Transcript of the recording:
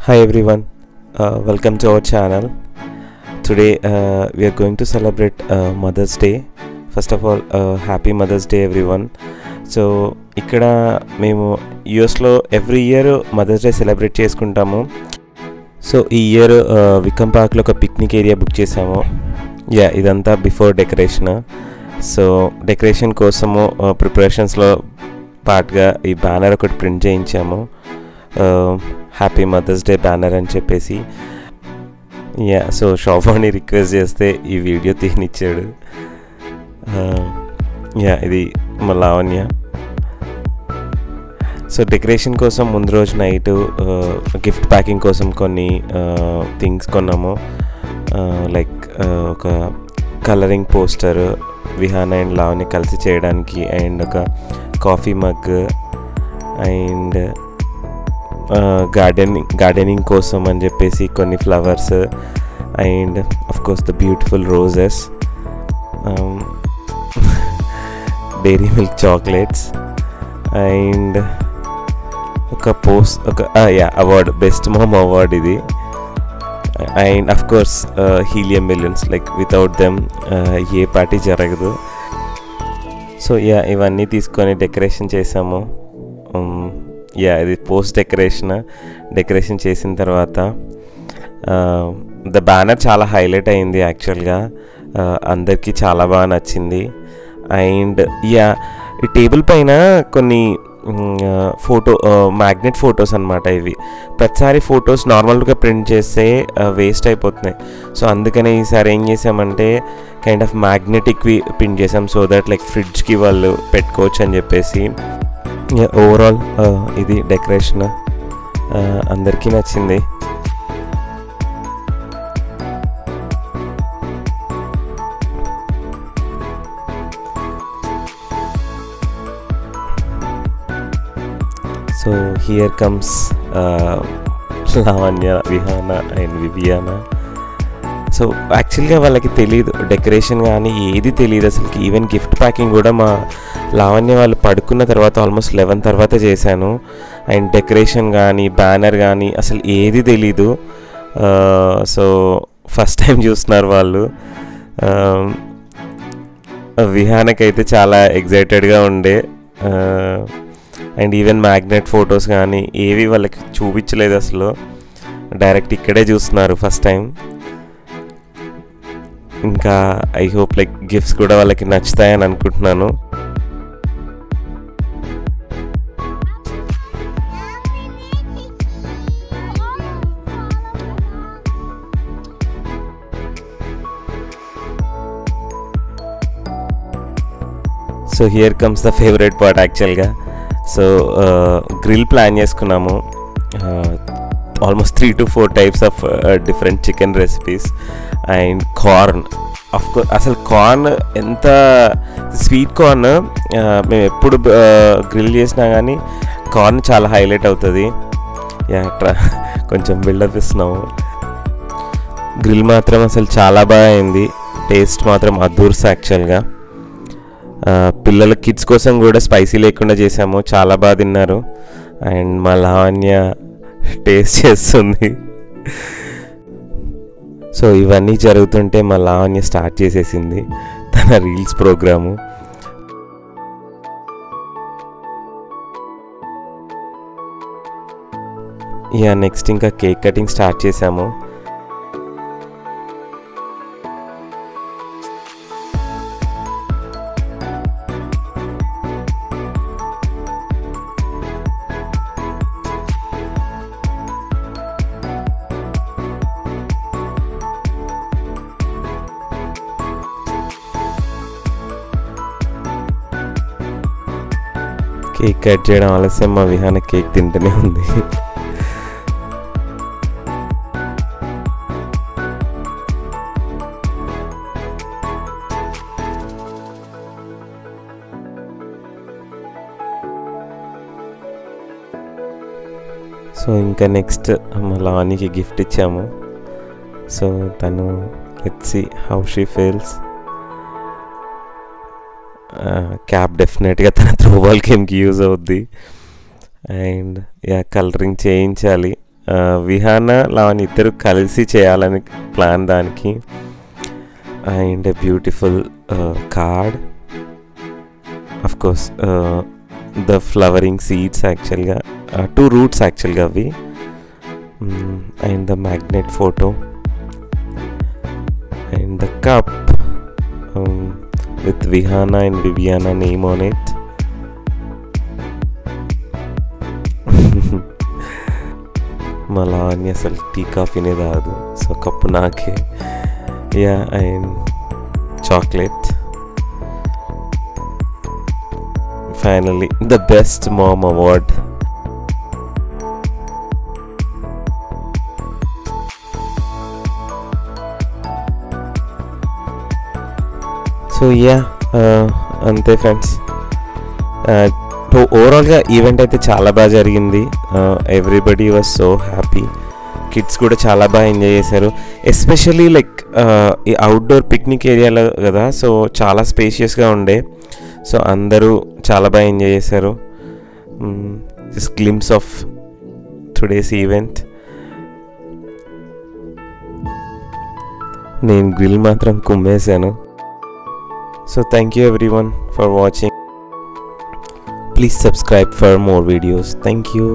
Hi everyone, welcome to our channel. Today we are going to celebrate Mother's Day. First of all, happy Mother's Day everyone. So ఇక్కడ మేము యూఎస్లో every year mothers day celebrate చేసుకుంటాము. So ఈ year Wickham పార్క్లో ఒక picnic area book చేసాము. ఇదంతా before decoration. So decoration కోసము ప్రిపరేషన్స్లో పార్ట్గా ఈ బ్యానర్ ఒకటి ప్రింట్ చేయించాము. హ్యాపీ మదర్స్ డే బ్యానర్ అని చెప్పేసి. సో షాఫాని రిక్వెస్ట్ చేస్తే ఈ వీడియో తీనిచ్చాడు. ఇది మా లావణ్య. సో డెకరేషన్ కోసం ముందు రోజు నైట్ గిఫ్ట్ ప్యాకింగ్ కోసం కొన్ని థింగ్స్ కొన్నాము. లైక్ ఒక colouring poster Vihana and Lavanya కలిసి చేయడానికి, అండ్ ఒక కాఫీ మగ్, అండ్ గార్డెనింగ్ కోసం అని చెప్పేసి కొన్ని flowers, and of course the beautiful roses, dairy milk chocolates, and ఒక అవార్డ్, బెస్ట్ మామ్ అవార్డ్ ఇది, and of course helium balloons. Like without them ఏ పార్టీ జరగదు. సో ఇవన్నీ తీసుకొని డెకరేషన్ చేసాము. ఇది పోస్ట్ డెకరేషన్ చేసిన తర్వాత ద బ్యానర్ చాలా హైలైట్ అయింది యాక్చువల్గా. అందరికీ చాలా బాగా నచ్చింది. అండ్ ఈ టేబుల్ పైన కొన్ని మ్యాగ్నెట్ ఫొటోస్ అనమాట. ఇవి ప్రతిసారి ఫొటోస్ నార్మల్గా ప్రింట్ చేస్తే వేస్ట్ అయిపోతున్నాయి. సో అందుకనే ఈసారి ఏం చేసామంటే కైండ్ ఆఫ్ మ్యాగ్నెటిక్వి ప్రింట్ చేసాం, సో దట్ లైక్ ఫ్రిడ్జ్కి వాళ్ళు పెట్టుకోవచ్చు అని చెప్పేసి. ఓవరాల్ ఇది డెకరేషన్ అందరికీ నచ్చింది. So here comes Lavanya, Vihana and Viviana. So యాక్చువల్గా వాళ్ళకి తెలియదు డెకరేషన్ కానీ ఏది తెలియదు అసలుకి. ఈవెన్ గిఫ్ట్ ప్యాకింగ్ కూడా మా లావణ్య వాళ్ళు పడుకున్న తర్వాత ఆల్మోస్ట్ 11 తర్వాత చేశాను. అండ్ డెకరేషన్ కానీ బ్యానర్ కానీ అసలు ఏది తెలీదు. సో ఫస్ట్ టైం చూస్తున్నారు వాళ్ళు. విహానకైతే చాలా ఎగ్జైటెడ్గా ఉండే. అండ్ ఈవెన్ మ్యాగ్నెట్ ఫొటోస్ కానీ ఏవి వాళ్ళకి చూపించలేదు అసలు, డైరెక్ట్ ఇక్కడే చూస్తున్నారు ఫస్ట్ టైం. ఇంకా ఐ హోప్ లైక్ గిఫ్ట్స్ కూడా వాళ్ళకి నచ్చుతాయని అనుకుంటున్నాను. So here comes the favourite part యాక్చువల్గా. సో గ్రిల్ ప్లాన్ చేసుకున్నాము. Almost 3 to 4 types of different chicken recipes and corn. Of course అసలు కార్న్ ఎంత స్వీట్ కార్న్ మేము ఎప్పుడు గ్రిల్ చేసినా కానీ కార్న్ చాలా హైలైట్ అవుతుంది. కొంచెం బిల్డప్ ఇస్తున్నాము. గ్రిల్ మాత్రం అసలు చాలా బాగా అయింది. టేస్ట్ మాత్రం అదూర్స్ యాక్చువల్గా. పిల్లల కిడ్స్ కోసం కూడా స్పైసీ లేకుండా చేసాము, చాలా బాగా తిన్నారు. అండ్ మా లావణ్య టేస్ట్ చేస్తుంది. సో ఇవన్నీ జరుగుతుంటే మా లావణ్య స్టార్ట్ చేసేసింది తన రీల్స్ ప్రోగ్రాము. నెక్స్ట్ ఇంకా కేక్ కటింగ్ స్టార్ట్ చేసాము. కేక్ కట్ చేయడం ఆలస్యం, మా విహాన కేక్ తింటూనే ఉంది. సో ఇంకా నెక్స్ట్ మా లావణ్యకి గిఫ్ట్ ఇచ్చాము. సో తను let's see how she feels. Cap డెఫినెట్గా తన త్రోబాల్ గేమ్కి యూజ్ అవుద్ది. అండ్ కలరింగ్ చేయించాలి. విహాన లావణ్య ఇద్దరు కలిసి చేయాలని ప్లాన్ దానికి. And beautiful card, of course the flowering seeds యాక్చువల్గా 2 రూట్స్ యాక్చువల్గా అవి. And the magnet photo and the cup with Vihana and Viviana name on it. Malanya asal tea coffee ne daadu, so cup naake. Yeah, and chocolate. Finally, the best mom award. So అంతే friends. ఓవరాల్గా event అయితే చాలా బాగా జరిగింది. Everybody was so happy. Kids కూడా చాలా బాగా enjoy చేశారు. ఎస్పెషల్లీ లైక్ ఈ అవుట్డోర్ పిక్నిక్ ఏరియాలో కదా, సో చాలా స్పేషియస్గా ఉండే. సో అందరూ చాలా బాగా ఎంజాయ్ చేశారు. This glimpse of today's event. నేను గ్రిల్ మాత్రం కుమ్మేశాను. So thank you everyone for watching. Please subscribe for more videos. Thank you.